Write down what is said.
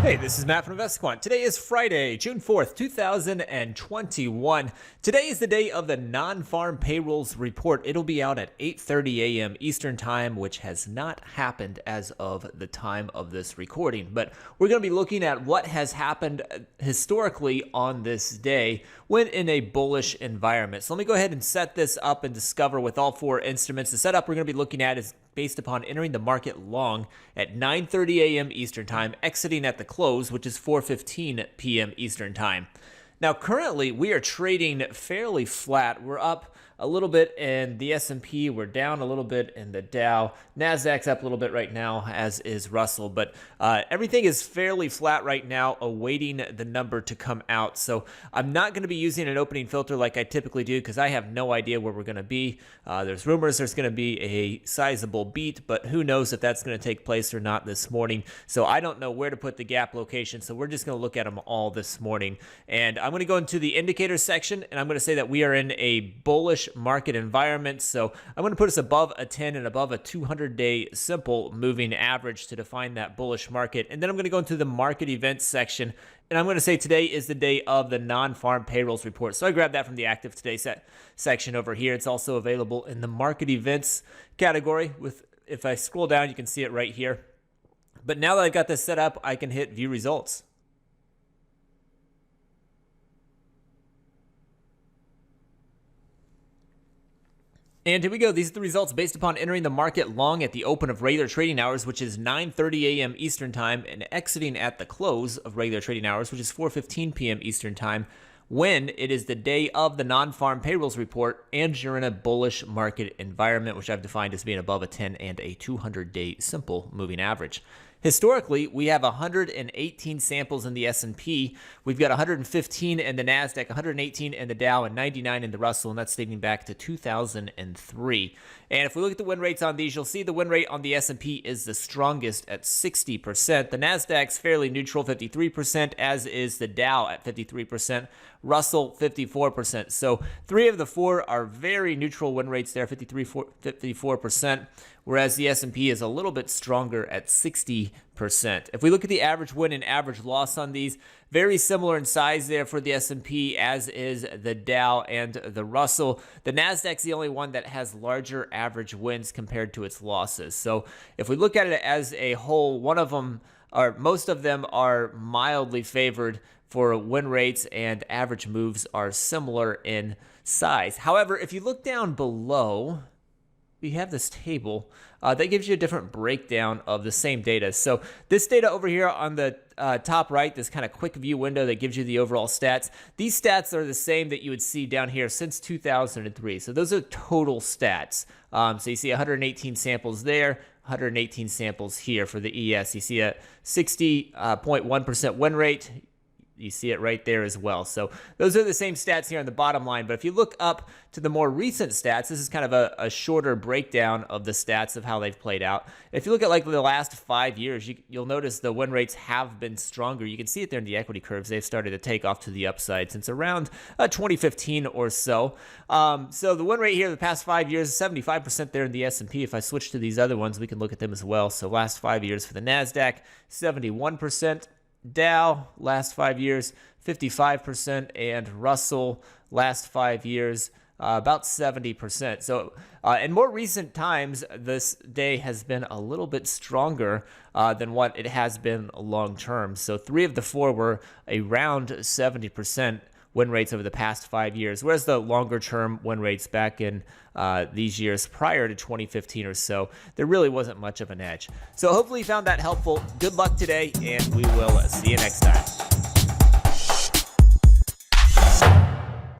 Hey, this is Matt from InvestiQuant. Today is Friday, June 4th, 2021. Today is the day of the Non-farm Payrolls Report. It'll be out at 8:30 a.m. Eastern Time, which has not happened as of the time of this recording. But we're going to be looking at what has happened historically on this day when in a bullish environment. So let me go ahead and set this up and discover with all four instruments. The setup we're going to be looking at is based upon entering the market long at 9:30 a.m. Eastern Time, exiting at the close, which is 4:15 p.m. Eastern Time. Now, currently, we are trading fairly flat. We're up a little bit in the S&P. We're down a little bit in the Dow. Nasdaq's up a little bit right now, as is Russell. But everything is fairly flat right now, awaiting the number to come out. So I'm not going to be using an opening filter like I typically do because I have no idea where we're going to be. There's rumors there's going to be a sizable beat, but who knows if that's going to take place or not this morning. So I don't know where to put the gap location. So we're just going to look at them all this morning. And I'm going to go into the indicator section, and I'm going to say that we are in a bullish market environment. So I'm going to put us above a 10 and above a 200-day simple moving average to define that bullish market. And then I'm going to go into the market events section, and I'm going to say today is the day of the non-farm payrolls report. So I grabbed that from the active today section over here. It's also available in the market events category. If I scroll down, you can see it right here. But now that I've got this set up, I can hit view results. And here we go. These are the results based upon entering the market long at the open of regular trading hours, which is 9:30 a.m. Eastern Time, and exiting at the close of regular trading hours, which is 4:15 p.m. Eastern Time, when it is the day of the non-farm payrolls report and you're in a bullish market environment, which I've defined as being above a 10 and a 200-day simple moving average. Historically, we have 118 samples in the S&P. We've got 115 in the Nasdaq, 118 in the Dow, and 99 in the Russell, and that's dating back to 2003. And if we look at the win rates on these, you'll see the win rate on the S&P is the strongest at 60%. The Nasdaq's fairly neutral, 53%, as is the Dow at 53%. Russell, 54%. So 3 of the 4 are very neutral win rates there, 54%, whereas the S&P is a little bit stronger at 60%. If we look at the average win and average loss on these, very similar in size there for the S&P as is the Dow and the Russell. The Nasdaq's the only one that has larger average wins compared to its losses. So if we look at it as a whole, most of them are mildly favored for win rates, and average moves are similar in size. However, if you look down below, we have this table that gives you a different breakdown of the same data. So this data over here on the top right, this kind of quick view window that gives you the overall stats, these stats are the same that you would see down here since 2003. So those are total stats. So you see 118 samples there, 118 samples here for the ES. You see a 60.1% win rate. You see it right there as well. So those are the same stats here on the bottom line. But if you look up to the more recent stats, this is kind of a shorter breakdown of the stats of how they've played out. If you look at like the last 5 years, you'll notice the win rates have been stronger. You can see it there in the equity curves. They've started to take off to the upside since around 2015 or so. So the win rate here the past 5 years is 75% there in the S&P. If I switch to these other ones, we can look at them as well. So last 5 years for the Nasdaq, 71%. Dow, last 5 years, 55%, and Russell, last 5 years, about 70%. So in more recent times, this day has been a little bit stronger than what it has been long term. So 3 of the 4 were around 70% win rates over the past 5 years, whereas the longer term win rates back in these years prior to 2015 or so, there really wasn't much of an edge. So hopefully you found that helpful. Good luck today, and we will see you next time.